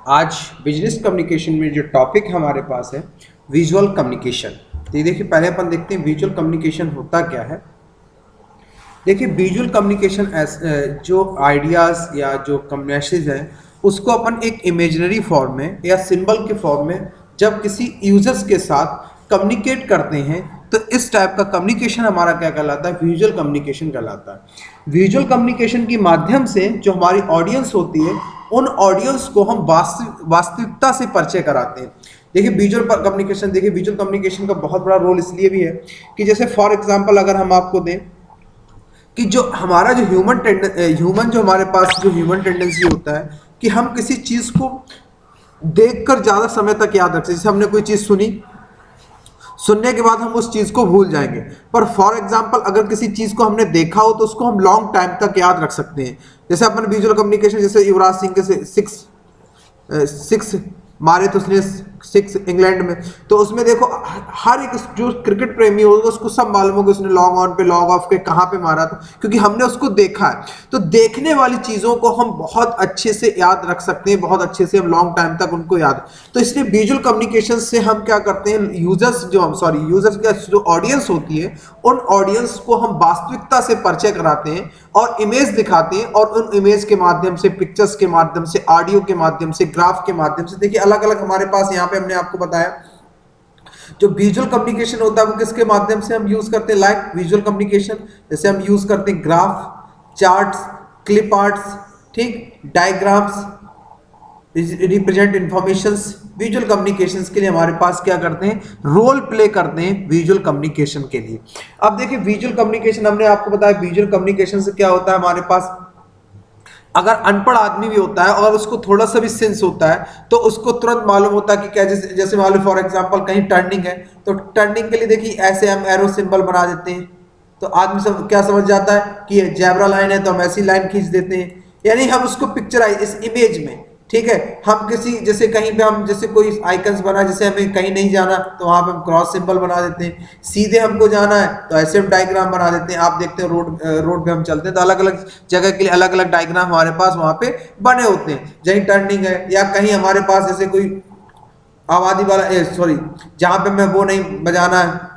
आज business communication में जो टॉपिक हमारे पास है विजुअल कम्युनिकेशन। तो ये देखिए, पहले अपन देखते हैं विजुअल कम्युनिकेशन होता क्या है। देखिए, विजुअल कम्युनिकेशन जो आइडियाज़ या जो मैसेज है उसको अपन एक इमेजिनरी फॉर्म में या सिंबल के फॉर्म में जब किसी यूजर्स के साथ कम्युनिकेट करते हैं तो इस टाइप का कम्युनिकेशन हमारा क्या कहलाता है, विजुअल कम्युनिकेशन कहलाता है। विजुअल कम्युनिकेशन के माध्यम से जो हमारी ऑडियंस होती है उन ऑडियंस को हम वास्तविकता से परिचय कराते हैं। देखिए विजुअल कम्युनिकेशन, देखिए विजुअल कम्युनिकेशन का बहुत बड़ा रोल इसलिए भी है कि जैसे फॉर एग्जांपल अगर हम आपको दें कि जो हमारा जो ह्यूमन जो हमारे पास जो ह्यूमन टेंडेंसी होता है कि हम किसी चीज़ को देखकर ज़्यादा समय तक याद रखते हैं। जैसे हमने कोई चीज़ सुनी, सुनने के बाद हम उस चीज़ को भूल जाएंगे, पर फॉर एग्जांपल अगर किसी चीज़ को हमने देखा हो तो उसको हम लॉन्ग टाइम तक याद रख सकते हैं। जैसे अपन विजुअल कम्युनिकेशन, जैसे युवराज सिंह के सिक्स सिक्स मारे तो उसने सिक्स इंग्लैंड में, तो उसमें देखो हर एक जो क्रिकेट प्रेमी होगा उसको सब मालूम होगा उसने लॉन्ग ऑन पे लॉन्ग ऑफ के कहाँ पे मारा था, क्योंकि हमने उसको देखा है। तो देखने वाली चीज़ों को हम बहुत अच्छे से याद रख सकते हैं, बहुत अच्छे से हम लॉन्ग टाइम तक उनको याद। तो इसलिए विजुअल कम्युनिकेशन से हम क्या करते हैं, यूजर्स का जो ऑडियंस होती है उन ऑडियंस को हम वास्तविकता से परिचय कराते हैं और इमेज दिखाते हैं, और उन इमेज के माध्यम से, पिक्चर्स के माध्यम से, ऑडियो के माध्यम से, ग्राफ के माध्यम से, देखिए अलग अलग हमारे पास यहाँ पे हमने आपको बताया जो विजुअल कम्युनिकेशन होता है वो किसके माध्यम से हम यूज करते हैं। लाइक विजुअल कम्युनिकेशन जैसे हम यूज करते हैं ग्राफ, चार्ट्स, क्लिप आर्ट्स, ठीक, diagrams, represent informations. Visual communications के लिए हमारे पास क्या करते हैं, रोल प्ले करते हैं विजुअल कम्युनिकेशन के लिए। अब देखिए विजुअल कम्युनिकेशन हमने आपको बताया, विजुअल कम्युनिकेशन से क्या होता है हमारे पास, अगर अनपढ़ आदमी भी होता है और उसको थोड़ा सा भी सेंस होता है तो उसको तुरंत मालूम होता है कि क्या, जैसे जैसे मान लो फॉर एग्जांपल कहीं टर्निंग है तो टर्निंग के लिए देखिए ऐसे हम एरो सिंबल बना देते हैं, तो आदमी सब क्या समझ जाता है कि ये जेब्रा लाइन है तो हम ऐसी लाइन खींच देते हैं, यानी हम उसको पिक्चराइज इस इमेज में, ठीक है। हम किसी जैसे कहीं पे हम जैसे कोई आइकन्स बना, जैसे हमें कहीं नहीं जाना तो वहां पे हम क्रॉस सिंबल बना देते हैं, सीधे हमको जाना है तो ऐसे हम डायग्राम बना देते हैं। आप देखते हैं रोड पे हम चलते हैं तो अलग अलग जगह के लिए अलग अलग डायग्राम हमारे पास वहां पे बने होते हैं। जहीं टर्निंग है या कहीं हमारे पास जैसे कोई आबादी वाला सॉरी जहां पे मैं वो नहीं बजाना है,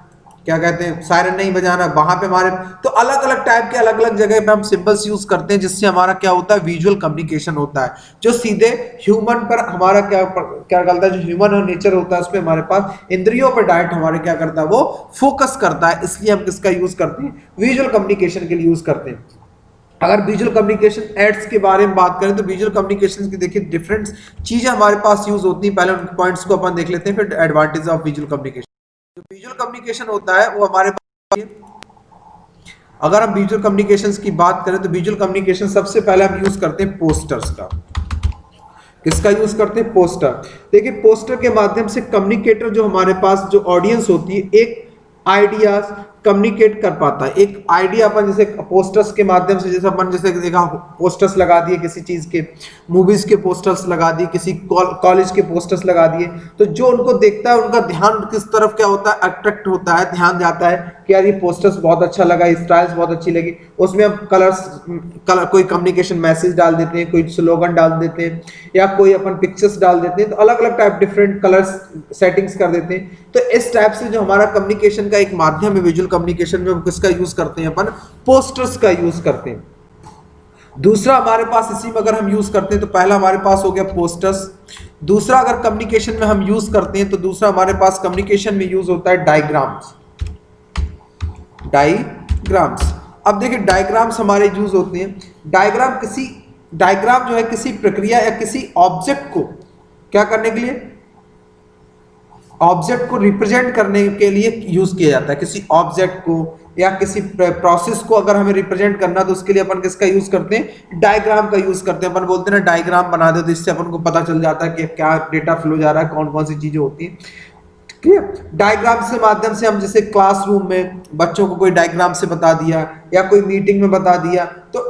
क्या कहते हैं, सायरन नहीं बजाना, वहां पे हमारे तो अलग अलग टाइप के अलग अलग जगह पे हम सिंबल्स यूज करते हैं, जिससे हमारा क्या होता है, विजुअल कम्युनिकेशन होता है जो सीधे ह्यूमन पर हमारा क्या क्या करता है, जो ह्यूमन नेचर होता है उस पर हमारे पास इंद्रियों पर डायरेक्ट हमारे क्या करता है, वो फोकस करता है। इसलिए हम किसका यूज करते हैं, विजुअल कम्युनिकेशन के लिए यूज करते हैं। अगर विजुअल कम्युनिकेशन एड्स के बारे में बात करें तो विजुअल कम्युनिकेशन की देखिए डिफरेंट चीजें हमारे पास यूज होती हैं। पहले उन पॉइंट्स को अपन देख लेते हैं, फिर एडवांटेज ऑफ विजुअल कम्युनिकेशन। जो विजुअल कम्युनिकेशन होता है वो हमारे पास, अगर हम विजुअल कम्युनिकेशन की बात करें तो विजुअल कम्युनिकेशन सबसे पहले हम यूज करते हैं पोस्टर्स का। किसका यूज करते हैं, पोस्टर। देखिए पोस्टर के माध्यम से कम्युनिकेटर जो हमारे पास जो ऑडियंस होती है एक आइडियाज कम्युनिकेट कर पाता है। एक आइडिया अपन जैसे पोस्टर्स के माध्यम से, जैसे अपन जैसे देखा पोस्टर्स लगा दिए किसी चीज के, मूवीज के पोस्टर्स लगा दिए, किसी कॉलेज के पोस्टर्स लगा दिए, तो जो उनको देखता है उनका ध्यान किस तरफ क्या होता है, अट्रैक्ट होता है, ध्यान जाता है कि यार ये पोस्टर्स बहुत अच्छा लगा, स्टाइल्स बहुत अच्छी लगी। उसमें हम कलर कोई कम्युनिकेशन मैसेज डाल देते हैं, कोई स्लोगन डाल देते हैं, या कोई अपन पिक्चर्स डाल देते हैं, तो अलग अलग टाइप डिफरेंट कलर्स सेटिंग्स कर देते हैं। तो इस टाइप से जो हमारा कम्युनिकेशन का एक माध्यम है विजुअल कम्युनिकेशन में, हम किसका यूज करते हैं, अपन पोस्टर्स का यूज करते हैं। दूसरा हमारे पास इसी में अगर हम यूज करते हैं तो पहला हमारे पास हो गया पोस्टर्स। दूसरा अगर कम्युनिकेशन में हम यूज करते हैं तो दूसरा हमारे पास कम्युनिकेशन में यूज होता है डायग्राम्स। डायग्राम्स, अब देखिए डायग्राम्स हमारे यूज होते हैं। डायग्राम जो है किसी प्रक्रिया या किसी ऑब्जेक्ट को क्या करने के लिए, ऑब्जेक्ट को रिप्रेजेंट करने के लिए यूज किया जाता है। किसी ऑब्जेक्ट को या किसी प्रोसेस को अगर हमें रिप्रेजेंट करना तो उसके लिए अपन किसका यूज करते हैं, डायग्राम का यूज करते हैं। अपन बोलते हैं ना डायग्राम बना दो, तो इससे अपन को पता चल जाता है कि क्या डेटा फ्लो जा रहा है, कौन कौन सी चीजें होती हैं। डायग्राम से माध्यम से हम जैसे क्लासरूम में बच्चों को कोई डायग्राम से बता दिया या कोई मीटिंग में बता दिया तो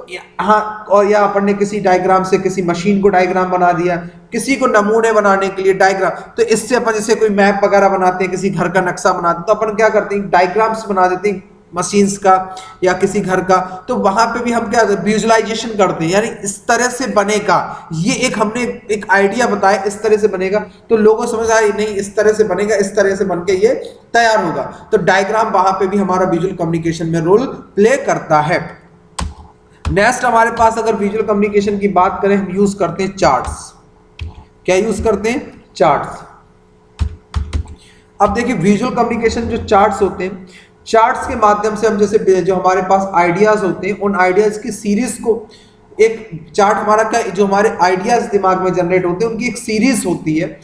हाँ, और या अपन ने किसी डायग्राम से किसी मशीन को डायग्राम बना दिया, किसी को नमूने बनाने के लिए डायग्राम, तो इससे अपन जैसे कोई मैप वगैरह बनाते हैं, किसी घर का नक्शा बनाते हैं, तो अपन क्या करते हैं डायग्राम्स बना देते हैं मशीन्स का या किसी घर का, तो वहां पे भी हम क्या विजुअलाइजेशन करते हैं, यानी इस तरह से बनेगा, ये एक हमने एक आइडिया बताया इस तरह से बनेगा, तो लोगों समझ आया नहीं इस तरह से बनेगा, इस तरह से बनके ये तैयार होगा। तो डायग्राम वहां पे भी हमारा विजुअल कम्युनिकेशन में रोल प्ले करता है। नेक्स्ट हमारे पास अगर विजुअल कम्युनिकेशन की बात करें, हम यूज करते हैं चार्ट्स। क्या यूज करते हैं? चार्ट्स। अब देखिए विजुअल कम्युनिकेशन जो चार्ट्स होते हैं, चार्ट्स के माध्यम से हम जैसे जो हमारे पास आइडियाज होते हैं, उन आइडियाज की सीरीज को, एक चार्ट हमारा क्या, जो हमारे आइडियाज दिमाग में जनरेट होते हैं उनकी एक सीरीज होती है।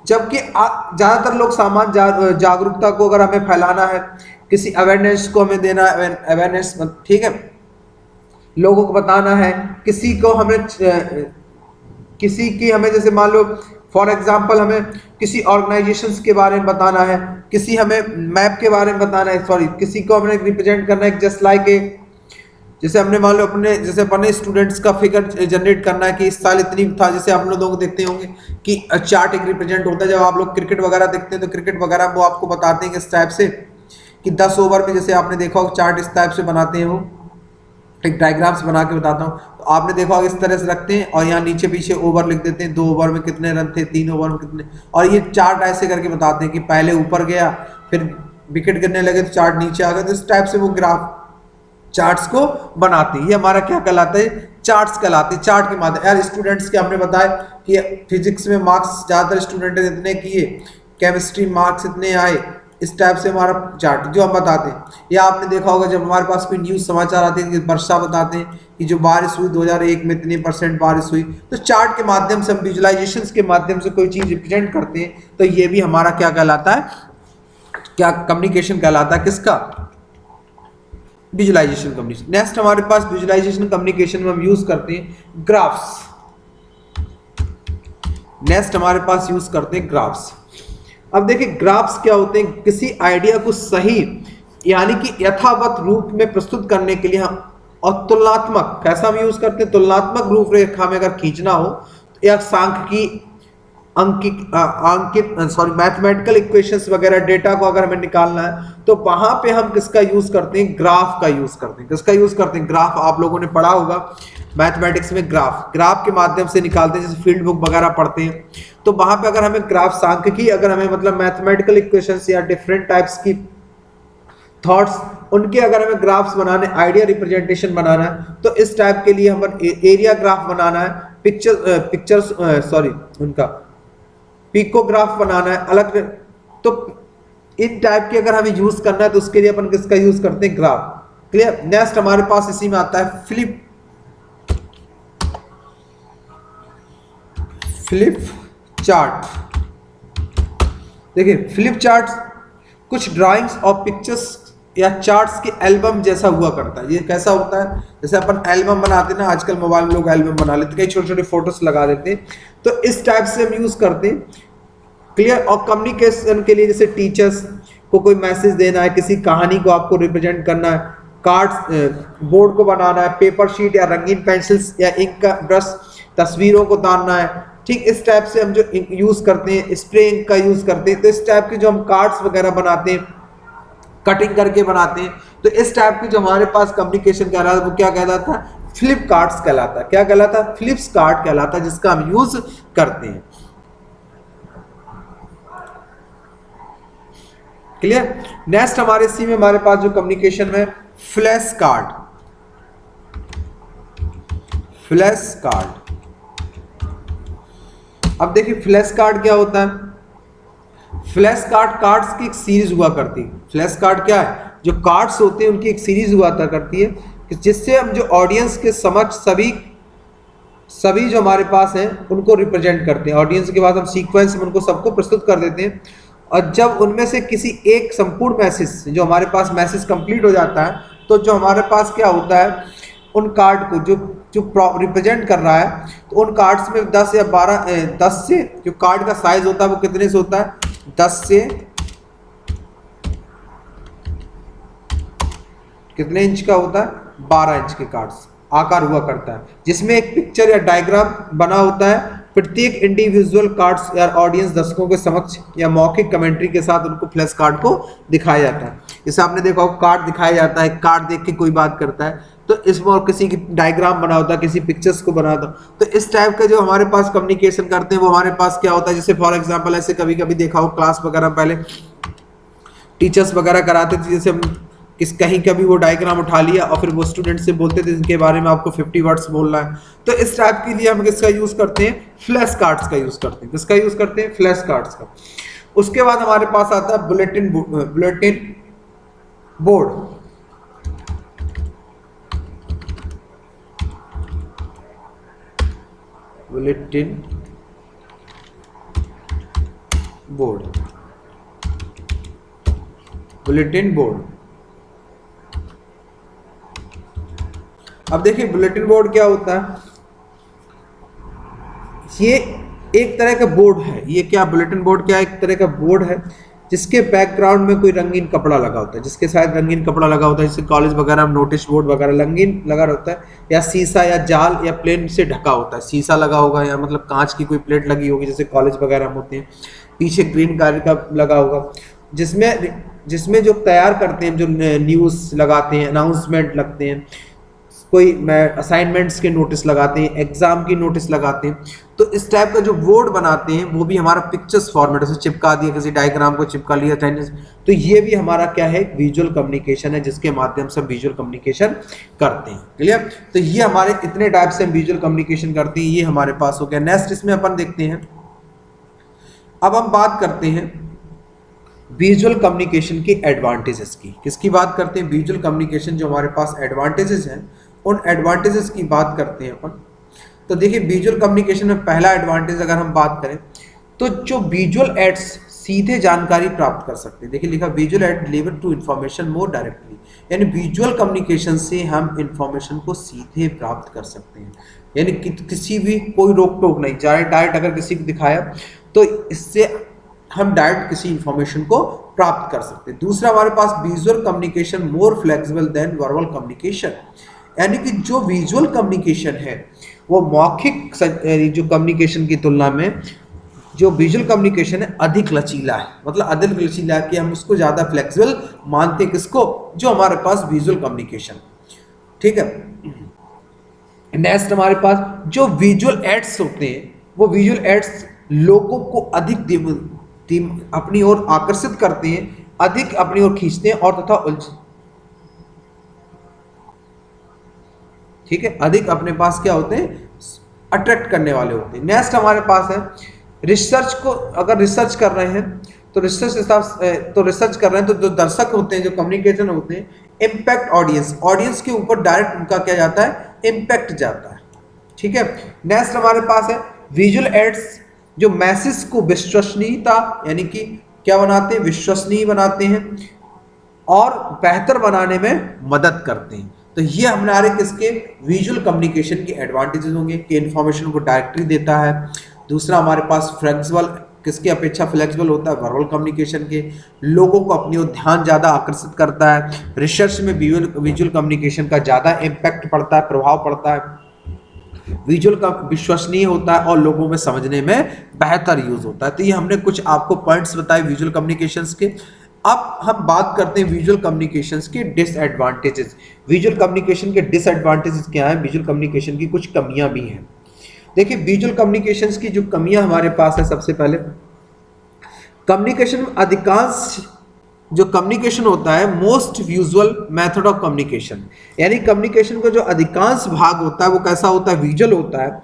जबकि ज्यादातर लोग जागरूकता को अगर हमें फैलाना है, किसी अवेयरनेस को हमें देना है, अवेयरनेस, ठीक है, लोगों को बताना है, किसी को हमें किसी की हमें जैसे मान लो फॉर एग्जांपल हमें किसी ऑर्गेनाइजेशंस के बारे में बताना है, किसी हमें मैप के बारे में बताना है, सॉरी किसी को हमने रिप्रेजेंट करना है, जस्ट लाइक ए, जैसे हमने मान लो अपने स्टूडेंट्स का फिगर जनरेट करना है कि इस साल इतनी था, जैसे आप लोग देखते होंगे कि चार्ट एक रिप्रेजेंट होता है। जब आप लोग क्रिकेट वगैरह देखते हैं तो क्रिकेट वगैरह वो आपको बताते हैं किस टाइप से, कि 10 ओवर में जैसे आपने देखा हो चार्ट इस टाइप से बनाते हैं, वो एक डायग्राम्स बना के बताता हूँ, तो आपने देखा होगा इस तरह से रखते हैं और यहाँ नीचे पीछे ओवर लिख देते हैं, 2 ओवर में कितने रन थे, 3 ओवर में कितने, और ये चार्ट ऐसे करके बताते हैं कि पहले ऊपर गया, फिर विकेट गिरने लगे तो चार्ट नीचे आ गया। तो इस टाइप से वो ग्राफ चार्ट्स को बनाते हैं। ये हमारा क्या कहलाता है? चार्ट्स कहलाते हैं। चार्ट के माध्यम, यार स्टूडेंट्स के हमने बताया कि फिजिक्स में मार्क्स ज़्यादातर स्टूडेंट ने इतने किए, केमिस्ट्री मार्क्स इतने आए, इस टाइप से हमारा चार्ट जो हम बताते हैं। या आपने देखा होगा जब हमारे पास कोई न्यूज़ समाचार आते हैं कि वर्षा बताते हैं कि जो बारिश हुई 2001 में इतने % बारिश हुई, तो चार्ट के माध्यम से हम विजुअलाइजेशन के माध्यम से कोई चीज़ रिप्रेजेंट करते हैं, तो ये भी हमारा क्या कहलाता है? क्या कम्युनिकेशन कहलाता है? किसका? Visualisation communication. नेक्स्ट हमारे पास विजुअलाइजेशन कम्युनिकेशन में हम यूज करते हैं ग्राफ्स। नेक्स्ट हमारे पास यूज करते हैं ग्राफ्स। अब देखिए ग्राफ्स क्या होते हैं? किसी आइडिया को सही यानी कि यथावत रूप में प्रस्तुत करने के लिए हम, और तुलनात्मक, कैसा हम यूज करते हैं? तुलनात्मक रूपरेखा में अगर खींचना हो या सांख्यिकी मैथमेटिकल इक्वेशंस वगैरह डेटा को अगर हमें निकालना है, तो वहां पे हम किसका यूज करते हैं? ग्राफ का यूज करते हैं। किसका यूज करते हैं? ग्राफ। आप लोगों ने पढ़ा होगा मैथमेटिक्स में ग्राफ के माध्यम से निकालते हैं, जैसे फील्ड बुक वगैरह पढ़ते हैं, तो वहां पे अगर हमें ग्राफ, सांख्यिकी अगर हमें मतलब मैथमेटिकल इक्वेशंस या डिफरेंट टाइप्स की थॉट्स, उनके अगर हमें ग्राफ्स बनाने, आइडिया रिप्रेजेंटेशन बनाना है, तो इस टाइप के लिए हमें एरिया ग्राफ बनाना है, उनका पिकोग्राफ बनाना है अलग, तो इन टाइप के अगर हमें यूज करना है तो उसके लिए अपन किसका यूज करते हैं? ग्राफ। क्लियर? नेक्स्ट हमारे पास इसी में आता है फ्लिप चार्ट। देखिए फ्लिप चार्ट कुछ ड्राइंग्स और पिक्चर्स या चार्ट्स के एल्बम जैसा हुआ करता है। ये कैसा होता है? जैसे अपन एल्बम बनाते हैं ना, आजकल मोबाइल में लोग एल्बम बना लेते हैं, कई छोटे छोटे फोटोज लगा देते हैं, तो इस टाइप से हम यूज करते हैं। क्लियर? और कम्युनिकेशन के लिए जैसे टीचर्स को कोई मैसेज देना है, किसी कहानी को आपको रिप्रेजेंट करना है, कार्ड्स बोर्ड को बनाना है, पेपर शीट या रंगीन पेंसिल्स या इंक का ब्रश तस्वीरों को उतारना है, ठीक इस टाइप से हम जो यूज करते हैं, स्प्रे इंक का यूज करते हैं। तो इस टाइप के जो हम कार्ड्स वगैरह बनाते हैं, कटिंग करके बनाते हैं, तो इस टाइप की जो हमारे पास कम्युनिकेशन कहलाता है वो क्या कहलाता है? फ्लिप कार्ड्स कहलाता है। क्या कहलाता है? फ्लिप्स कार्ड कहलाता है, जिसका हम यूज करते हैं। क्लियर? नेक्स्ट हमारे इसी में हमारे पास जो कम्युनिकेशन में फ्लैश कार्ड। फ्लैश कार्ड, अब देखिए फ्लैश कार्ड क्या होता है? फ्लैश कार्ड्स की एक सीरीज हुआ करती है। फ्लैश कार्ड क्या है? जो कार्ड्स होते हैं उनकी एक सीरीज हुआ करती है, जिससे हम जो ऑडियंस के समक्ष सभी जो हमारे पास हैं उनको रिप्रेजेंट करते हैं। ऑडियंस के बाद हम सीक्वेंस में उनको सबको प्रस्तुत कर देते हैं, और जब उनमें से किसी एक संपूर्ण मैसेज, जो हमारे पास मैसेज कंप्लीट हो जाता है, तो जो हमारे पास क्या होता है, उन कार्ड को जो रिप्रेजेंट कर रहा है, तो उन कार्ड्स में 10 या 10 से जो कार्ड का साइज होता है वो कितने से होता है? 10 से कितने इंच का होता है? 12 इंच के कार्ड्स आकार हुआ करता है, जिसमें एक पिक्चर या डायग्राम बना होता है, प्रत्येक इंडिविजुअल कार्ड्स या ऑडियंस दर्शकों के समक्ष या मौखिक कमेंट्री के साथ उनको फ्लैश कार्ड को दिखाया जाता है। जैसे आपने देखा हो कार्ड दिखाया जाता है, कार्ड देख के कोई बात करता है तो इसमें और किसी की डायग्राम बना होता है, किसी पिक्चर्स को बना होता है। तो इस टाइप का जो हमारे पास कम्युनिकेशन करते हैं वो हमारे पास क्या होता है, जैसे फॉर एग्जाम्पल ऐसे कभी कभी देखा हो क्लास वगैरह पहले टीचर्स वगैरह कराते थे, जैसे हम कहीं कभी वो डायग्राम उठा लिया और फिर वो स्टूडेंट से बोलते थे इनके बारे में आपको 50 वर्ड्स बोलना है। तो इस टाइप के लिए हम किसका यूज करते हैं, फ्लैश कार्ड्स का यूज करते हैं। किसका यूज करते हैं, फ्लैश कार्ड्स का। उसके बाद हमारे पास आता है bulletin board. Bulletin board, bulletin board. अब देखिए बुलेटिन बोर्ड क्या होता है, ये एक तरह का बोर्ड है। ये क्या बुलेटिन बोर्ड क्या है, एक तरह का बोर्ड है जिसके बैकग्राउंड में कोई रंगीन कपड़ा लगा होता है, जिसके साथ रंगीन कपड़ा लगा होता है, जैसे कॉलेज वगैरह में नोटिस बोर्ड वगैरह रंगीन लगा होता है, या शीशा या जाल या प्लेन से ढका होता है। शीशा लगा होगा या मतलब कांच की कोई प्लेट लगी होगी जैसे कॉलेज वगैरह में होते हैं। पीछे ग्रीन कलर का लगा होगा जिसमें जो तैयार करते हैं, जो न्यूज़ लगाते हैं, अनाउंसमेंट लगते हैं, कोई असाइनमेंट्स के नोटिस लगाते हैं, एग्जाम की नोटिस लगाते हैं। तो इस टाइप का जो बोर्ड बनाते हैं वो भी हमारा पिक्चर्स फॉर्मेट से चिपका दिया, किसी डायग्राम को चिपका लिया। तो ये भी हमारा क्या है, विजुअल कम्युनिकेशन है, जिसके माध्यम से विजुअल कम्युनिकेशन करते हैं। क्लियर। तो ये हमारे इतने टाइप से हम विजुअल कम्युनिकेशन करते हैं, ये हमारे पास हो गया। नेक्स्ट इसमें अपन देखते हैं, अब हम बात करते हैं विजुअल कम्युनिकेशन की एडवांटेजेस की। किसकी बात करते हैं, विजुअल कम्युनिकेशन जो हमारे पास एडवांटेजेस हैं उन एडवांटेजेस की बात करते हैं अपन। तो देखिए विजुअल कम्युनिकेशन में पहला एडवांटेज अगर हम बात करें तो जो विजुअल एड्स सीधे जानकारी प्राप्त कर सकते हैं। देखिए लिखा visual aid deliver to information more directly, यानी विजुअल कम्युनिकेशन से हम इंफॉर्मेशन को सीधे प्राप्त कर सकते हैं, यानी किसी भी कोई रोक टोक नहीं, डायरेक्ट अगर किसी को दिखाया तो इससे हम डायरेक्ट किसी इंफॉर्मेशन को प्राप्त कर सकते हैं। दूसरा हमारे पास visual communication more flexible than verbal communication, यानी कि जो विजुअल कम्युनिकेशन है वो मौखिक जो कम्युनिकेशन की तुलना में जो विजुअल कम्युनिकेशन है अधिक लचीला है। मतलब अधिक लचीला है कि हम उसको ज़्यादा फ्लेक्सिबल मानते हैं, किसको, जो हमारे पास विजुअल कम्युनिकेशन। ठीक है। नेक्स्ट हमारे पास जो विजुअल एड्स होते हैं वो विजुअल एड्स लोगों को अधिक अपनी ओर आकर्षित करते हैं, अधिक अपनी ओर खींचते हैं और तथा ठीक है, अधिक अपने पास क्या होते हैं, अट्रैक्ट करने वाले होते हैं। नेक्स्ट हमारे पास है रिसर्च को, अगर रिसर्च कर रहे हैं तो रिसर्च कर रहे हैं तो जो दर्शक होते हैं, जो कम्युनिकेशन होते हैं, इम्पैक्ट ऑडियंस के ऊपर डायरेक्ट उनका क्या जाता है, इम्पैक्ट जाता है। ठीक है। नेक्स्ट हमारे पास है विजुअल एड्स जो मैसेज को विश्वसनीयता, यानी कि क्या बनाते हैं, विश्वसनीय बनाते हैं और बेहतर बनाने में मदद करते हैं। तो ये हमारे किसके, विजुअल कम्युनिकेशन के एडवांटेजेस होंगे कि इंफॉर्मेशन को डायरेक्टली देता है। दूसरा हमारे पास फ्लेक्सिबल, किसके अपेक्षा फ्लेक्सिबल होता है, वर्बल कम्युनिकेशन के, लोगों को अपनी ओर ध्यान ज़्यादा आकर्षित करता है। रिसर्च में विजुअल कम्युनिकेशन का ज़्यादा इम्पैक्ट पड़ता है, प्रभाव पड़ता है। विजुअल का विश्वसनीय होता है और लोगों में समझने में बेहतर यूज होता है। तो ये हमने कुछ आपको पॉइंट्स बताए विजुअल कम्युनिकेशंस के। अब हम बात करते हैं विजुअल कम्युनिकेशंस के डिसएडवांटेजेस। विजुअल कम्युनिकेशन के डिसएडवांटेजेस क्या है, विजुअल कम्युनिकेशन की कुछ कमियां भी हैं। देखिए विजुअल कम्युनिकेशंस की जो कमियां हमारे पास है, सबसे पहले कम्युनिकेशन में अधिकांश जो कम्युनिकेशन होता है most visual method of communication, यानी कम्युनिकेशन का जो अधिकांश भाग होता है वो कैसा होता है, विजुअल होता है,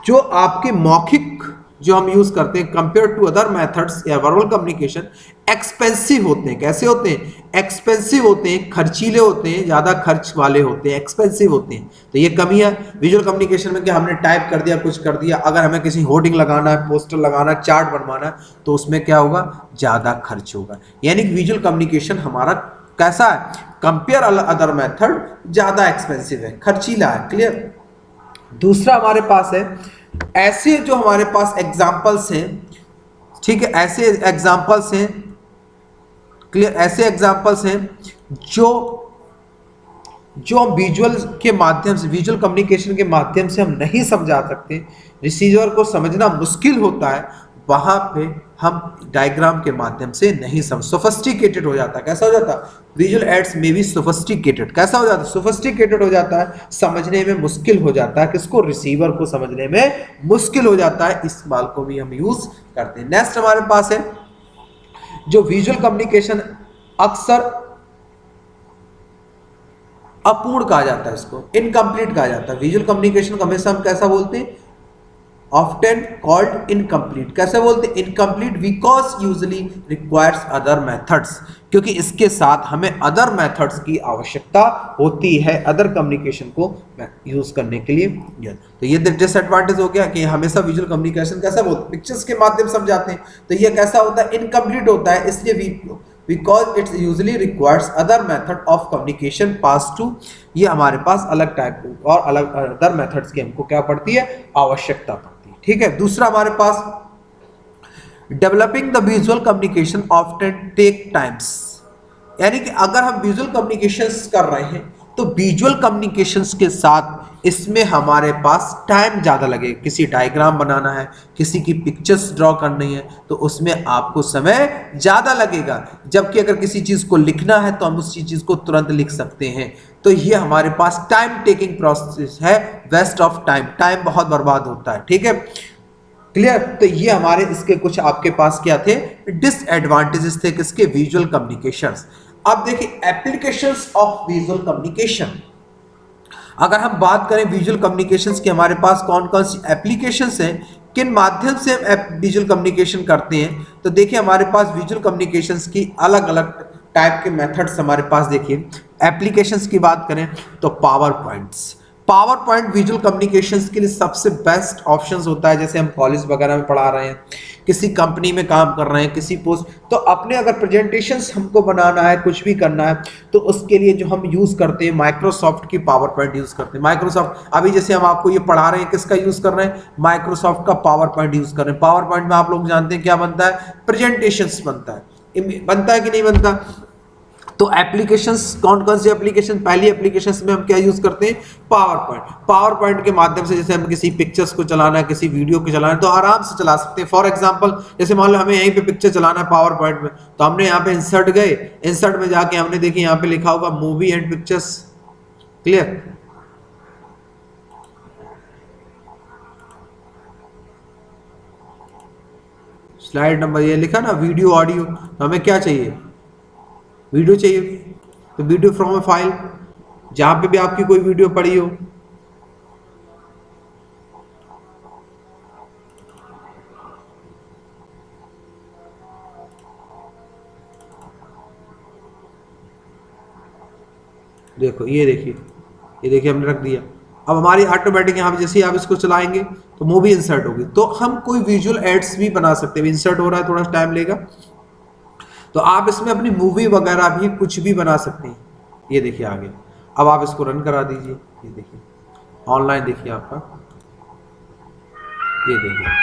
जो आपके मौखिक जो हम यूज करते हैं कंपेयर टू अदर मेथड्स या वर्बल कम्युनिकेशन एक्सपेंसिव होते हैं। कैसे होते हैं, एक्सपेंसिव होते हैं, खर्चीले होते हैं, ज्यादा खर्च वाले होते हैं, एक्सपेंसिव होते हैं। तो ये कमी है विजुअल कम्युनिकेशन में कि हमने टाइप कर दिया, कुछ कर दिया। अगर हमें किसी होर्डिंग लगाना है, पोस्टर लगाना है, चार्ट बनवाना है, तो उसमें क्या होगा, ज्यादा खर्च होगा। यानी कि विजुअल कम्युनिकेशन हमारा कैसा है, कंपेयर अदर मेथड ज्यादा एक्सपेंसिव है, खर्चीला है। क्लियर। दूसरा हमारे पास है ऐसे जो हमारे पास एग्जाम्पल्स हैं, ठीक है, ऐसे एग्जाम्पल्स हैं, क्लियर, ऐसे एग्जाम्पल्स हैं जो हम विजुअल के माध्यम से, विजुअल कम्युनिकेशन के माध्यम से हम नहीं समझा सकते, रिसीवर को समझना मुश्किल होता है, वहां पे हम डायग्राम के माध्यम से नहीं समझ, सोफिस्टिकेटेड हो जाता है। कैसा हो जाता है? विजुअल एड्स में भी सोफिस्टिकेटेड, कैसा हो जाता है? सोफिस्टिकेटेड हो जाता है, समझने में मुश्किल हो जाता है। किसको? रिसीवर को समझने में मुश्किल हो जाता है। इस बाल को भी हम यूज करते हैं। नेक्स्ट हमारे पास है जो विजुअल कम्युनिकेशन अक्सर अपूर्ण कहा जाता है, इसको इनकम्प्लीट कहा जाता है। विजुअल कम्युनिकेशन को हमेशा हम कैसा बोलते हैं? Often called incomplete. कैसे बोलते हैं? Incomplete because usually requires other methods, क्योंकि इसके साथ हमें अदर मेथड्स की आवश्यकता होती है अदर कम्युनिकेशन को यूज करने के लिए। तो ये डिसएडवांटेज हो गया कि हमेशा विजुअल कम्युनिकेशन कैसा बोलते? पिक्चर्स के माध्यम से समझाते हैं, तो ये कैसा होता है? इनकम्प्लीट होता है, इसलिए because it's usually requires other method of communication pass to, ये हमारे पास अलग टाइप और अलग अदर मेथड्स की हमको क्या पड़ती है? आवश्यकता पड़ती है। ठीक है। दूसरा हमारे पास developing the visual communication often take times, यानी कि अगर हम विजुअल कम्युनिकेशंस कर रहे हैं तो विजुअल कम्युनिकेशंस के साथ इसमें हमारे पास टाइम ज़्यादा लगे। किसी डायग्राम बनाना है, किसी की पिक्चर्स ड्रॉ करनी है, तो उसमें आपको समय ज़्यादा लगेगा। जबकि अगर किसी चीज़ को लिखना है तो हम उसी चीज़ को तुरंत लिख सकते हैं। तो ये हमारे पास टाइम टेकिंग प्रोसेस है, वेस्ट ऑफ टाइम, टाइम बहुत बर्बाद होता है। ठीक है, क्लियर। तो ये हमारे इसके कुछ आपके पास क्या थे? डिसएडवांटेजेस थे किसके? Visual communications. अब देखिए एप्लीकेशंस ऑफ विजुअल कम्युनिकेशन। अगर हम बात करें विजुअल कम्युनिकेशंस की, हमारे पास कौन कौन सी एप्लीकेशंस हैं, किन माध्यम से हम विजुअल कम्युनिकेशन करते हैं, तो देखिए हमारे पास विजुअल कम्युनिकेशंस की अलग अलग टाइप के मेथड्स हमारे पास। देखिए एप्लीकेशंस की बात करें तो power points, power point visual communications के लिए सबसे बेस्ट ऑप्शंस होता है। जैसे हम कॉलेज वगैरह में पढ़ा रहे हैं, किसी कंपनी में काम कर रहे हैं, किसी पोस्ट, तो अपने अगर प्रेजेंटेशंस हमको बनाना है, कुछ भी करना है, तो उसके लिए जो हम यूज़ करते हैं माइक्रोसॉफ्ट की पावर पॉइंट यूज़ करते हैं। माइक्रोसॉफ्ट, अभी जैसे हम आपको ये पढ़ा रहे हैं, किसका यूज़ कर रहे हैं? माइक्रोसॉफ्ट का पावर पॉइंट यूज़ कर रहे हैं। पावर पॉइंट में आप लोग जानते हैं क्या बनता है? प्रेजेंटेशंस बनता है, बनता है कि नहीं बनता? तो एप्लीकेशंस कौन कौन सी एप्लीकेशन? पहली एप्लीकेशंस में हम क्या यूज करते हैं? Power point. पावर पॉइंट के माध्यम से जैसे हम किसी पिक्चर्स को चलाना है, किसी वीडियो को चलाना है, तो आराम से चला सकते हैं। फॉर एग्जांपल जैसे मान लो हमें यहीं पे पिक्चर चलाना है पावर पॉइंट में, तो हमने यहाँ पे इंसर्ट गए, इंसर्ट में जाके हमने देखिए यहाँ पे लिखा होगा movie and pictures. Clear? Slide number ये लिखा ना वीडियो ऑडियो, तो हमें क्या चाहिए? वीडियो चाहिए, तो वीडियो फ्रॉम ए फाइल, जहां पे भी आपकी कोई वीडियो पड़ी हो। देखो ये देखिए, ये देखिए हमने रख दिया। अब हमारी ऑटोमेटिक यहाँ पे जैसे ही आप इसको चलाएंगे तो मूवी इंसर्ट होगी। तो हम कोई विजुअल एड्स भी बना सकते हैं। इंसर्ट हो रहा है, थोड़ा टाइम लेगा, तो आप इसमें अपनी मूवी वगैरह भी कुछ भी बना सकते हैं। ये देखिए आगे, अब आप इसको रन करा दीजिए। ये देखिए ऑनलाइन, देखिए आपका, ये देखिए,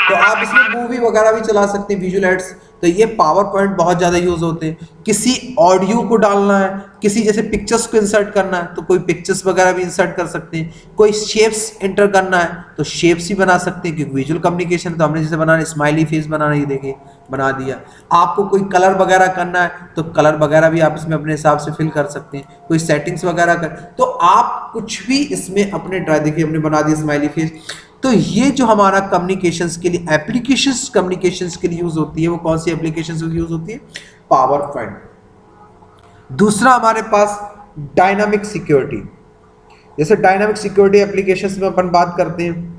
तो आप इसमें मूवी वगैरह भी चला सकते हैं, विजुअल एड्स। तो ये पावर पॉइंट बहुत ज़्यादा यूज होते हैं। किसी ऑडियो को डालना है, किसी जैसे पिक्चर्स को इंसर्ट करना है, तो कोई पिक्चर्स वगैरह भी इंसर्ट कर सकते हैं। कोई शेप्स एंटर करना है तो शेप्स ही बना सकते हैं, क्योंकि विजुअल कम्युनिकेशन तो हमने जैसे बनाना, स्माइली फेस बनाना, ये देखिए बना दिया। आपको कोई कलर वगैरह करना है तो कलर वगैरह भी आप इसमें अपने हिसाब से फिल कर सकते हैं। कोई सेटिंग्स वगैरह कर, तो आप कुछ भी इसमें अपने ड्राई, देखिए हमने बना दिया स्माइली फेस। तो ये जो हमारा कम्युनिकेशंस के लिए एप्लीकेशंस कम्युनिकेशंस के लिए यूज होती है, वो कौन सी एप्लीकेशंस यूज होती है? Power point. दूसरा हमारे पास डायनामिक सिक्योरिटी। जैसे डायनामिक सिक्योरिटी एप्लीकेशंस में अपन बात करते हैं,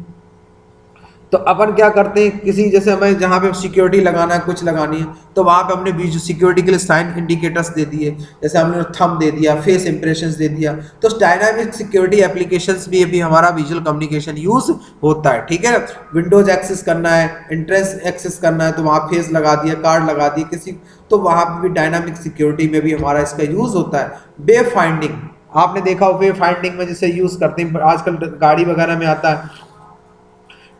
तो अपन क्या करते हैं, किसी जैसे हमें जहाँ पे सिक्योरिटी लगाना है, कुछ लगानी है, तो वहाँ पे हमने सिक्योरिटी के लिए साइन इंडिकेटर्स दे दिए, जैसे हमने थंब दे दिया, फेस इंप्रेशंस दे दिया। तो डायनामिक सिक्योरिटी एप्लीकेशंस भी अभी हमारा विजुअल कम्युनिकेशन यूज होता है। ठीक है, विंडोज एक्सेस करना है, एंट्रेंस एक्सेस करना है, तो वहाँ फेस लगा दिया, कार्ड लगा दिया किसी, तो वहाँ पर भी डायनामिक सिक्योरिटी में भी हमारा इसका यूज होता है। वे फाइंडिंग, आपने देखा हो वे फाइंडिंग में जैसे यूज करते हैं आजकल, गाड़ी वगैरह में आता है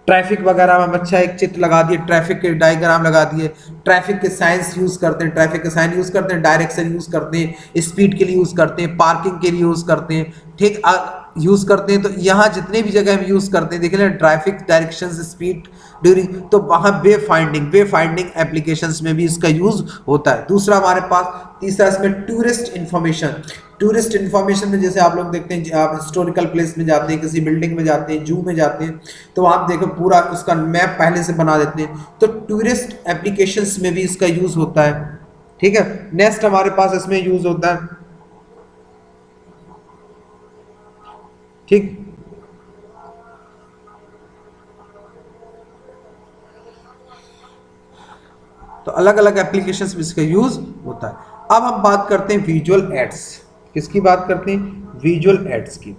ट्रैफिक वगैरह में अच्छा एक चित्र लगा दिए, ट्रैफिक के डायग्राम लगा दिए, ट्रैफिक के साइंस यूज करते हैं, ट्रैफिक के साइन यूज करते हैं, डायरेक्शन यूज करते हैं, स्पीड के लिए यूज करते हैं, पार्किंग के लिए यूज करते हैं, ठीक यूज करते हैं। तो यहाँ जितने भी जगह हम यूज करते हैं देख लें, ट्रैफिक डायरेक्शन, स्पीड ड्यूरिंग, तो वहाँ वे फाइंडिंग एप्लीकेशंस में भी इसका यूज होता है। दूसरा हमारे पास, तीसरा इसमें टूरिस्ट इंफॉर्मेशन। टूरिस्ट इंफॉर्मेशन में जैसे आप लोग देखते हैं, आप हिस्टोरिकल प्लेस में जाते हैं, किसी बिल्डिंग में जाते हैं, जू में जाते हैं, तो आप देखो पूरा उसका मैप पहले से बना देते हैं, तो टूरिस्ट एप्लीकेशंस में भी इसका यूज होता है, ठीक है। नेक्स्ट हमारे पास इसमें यूज होता है, ठीक, तो अलग अलग एप्लीकेशंस में इसका यूज होता है। अब हम बात करते हैं विजुअल एड्स। किसकी बात करते हैं? विजुअल एड्स की।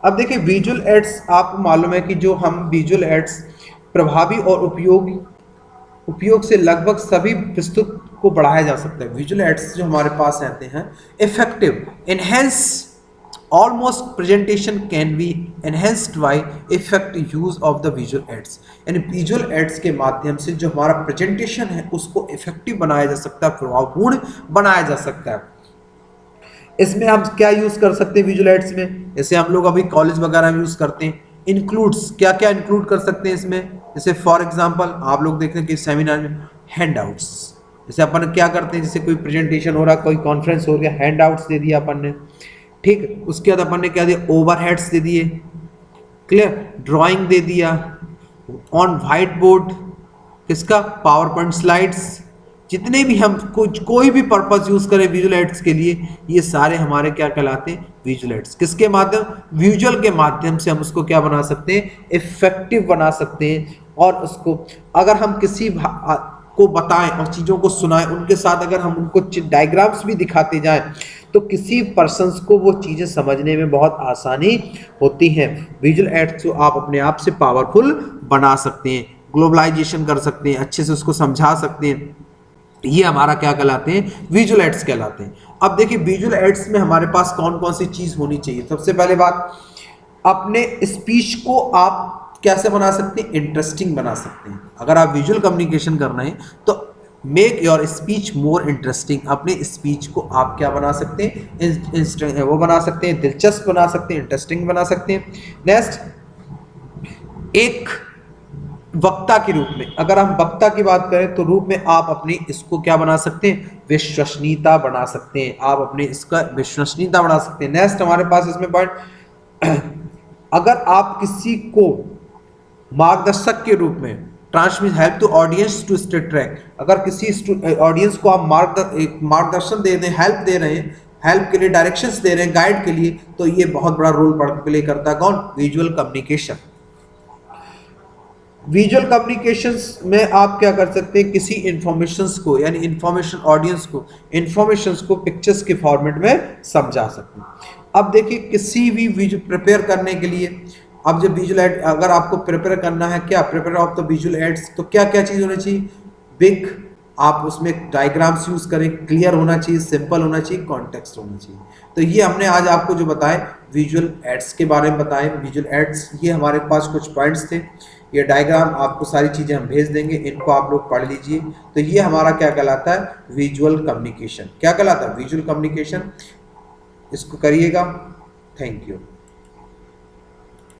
अब देखिए विजुअल एड्स, आपको मालूम है कि जो हम विजुअल एड्स प्रभावी और उपयोग से लगभग सभी प्रस्तुत को बढ़ाया जा सकता है। विजुअल एड्स जो हमारे पास आते हैं, effective enhance almost presentation can be enhanced bye effective use of the visual aids. यानी विजुअल एड्स के माध्यम से जो हमारा प्रेजेंटेशन है उसको इफेक्टिव बनाया जा सकता है, प्रभावपूर्ण बनाया जा सकता है। इसमें हम क्या यूज कर सकते हैं विजुअल एड्स में? जैसे हम लोग अभी कॉलेज वगैरह में यूज करते हैं, इंक्लूड्स, क्या क्या इंक्लूड कर सकते हैं इसमें? जैसे फॉर एग्जांपल आप लोग देखते हैं कि सेमिनार में हैंड आउट्स, जैसे अपन क्या करते हैं, जैसे कोई प्रेजेंटेशन हो रहा, कोई कॉन्फ्रेंस हो गया, हैंड आउट्स दे दिया अपन ने, ठीक। उसके बाद अपन ने क्या दिया? ओवरहेड्स दे दिए, क्लियर, ड्राइंग दे दिया ऑन व्हाइट बोर्ड, किसका? Power point slides. जितने भी हम कोई भी पर्पस यूज करें विजुअल एड्स के लिए, ये सारे हमारे क्या कहलाते हैं? Visual aids. किसके माध्यम? विजुअल के माध्यम से हम उसको क्या बना सकते हैं? इफेक्टिव बना सकते हैं। और उसको अगर हम किसी को बताएं और चीज़ों को सुनाएं, उनके साथ अगर हम उनको डायग्राम्स भी दिखाते जाएं, तो किसी पर्सन्स को वो चीज़ें समझने में बहुत आसानी होती हैं। विजुअल एड्स को आप अपने आप से पावरफुल बना सकते हैं, ग्लोबलाइजेशन कर सकते हैं, अच्छे से उसको समझा सकते हैं। ये हमारा क्या कहलाते हैं? विजुअल एड्स कहलाते हैं। अब देखिए विजुअल एड्स में हमारे पास कौन कौन सी चीज़ होनी चाहिए। सबसे पहले बात, अपने स्पीच को आप कैसे बना सकते हैं? इंटरेस्टिंग बना सकते हैं। अगर आप विजुअल कम्युनिकेशन कर रहे हैं तो make your speech more interesting. अपने स्पीच को आप क्या बना सकते हैं? वो बना सकते हैं, दिलचस्प बना सकते हैं, इंटरेस्टिंग बना सकते हैं। नेक्स्ट, एक वक्ता के रूप में, अगर हम वक्ता की बात करें तो रूप में आप अपनी इसको क्या बना सकते हैं? विश्वसनीयता बना सकते हैं। आप अपने इसका विश्वसनीयता बना सकते हैं। नेक्स्ट हमारे पास इसमें पॉइंट, अगर आप किसी को मार्गदर्शक के रूप में, transmit help to audience to stay track, अगर किसी ऑडियंस को आप मार्गदर्शन दे रहे हैं, हेल्प दे रहे हैं, हेल्प के लिए डायरेक्शंस दे रहे हैं, गाइड के लिए, तो ये बहुत बड़ा रोल प्ले करता है। कौन? Visual communication. विजुअल कम्युनिकेशंस में आप क्या कर सकते हैं? किसी इंफॉर्मेशंस को, यानी इंफॉर्मेशन ऑडियंस को, इंफॉर्मेशंस को पिक्चर्स के फॉर्मेट में समझा सकते हैं। अब देखिए किसी भी विजुअल प्रिपेयर करने के लिए, अब जब विजुअल एड अगर आपको प्रिपेयर करना है, क्या prepare of the visual aids, तो क्या क्या चीज़ होनी चाहिए? बिग, आप उसमें डायग्राम्स यूज करें, क्लियर होना चाहिए, सिंपल होना चाहिए, कॉन्टेक्स्ट होना चाहिए। तो ये हमने आज आपको जो बताए विजुअल एड्स के बारे में बताए। विजुअल एड्स, ये हमारे पास कुछ पॉइंट्स थे। ये डायग्राम आपको सारी चीज़ें हम भेज देंगे, इनको आप लोग पढ़ लीजिए। तो ये हमारा क्या कहलाता है? Visual communication. क्या कहलाता है? Visual communication. इसको करिएगा। Thank you.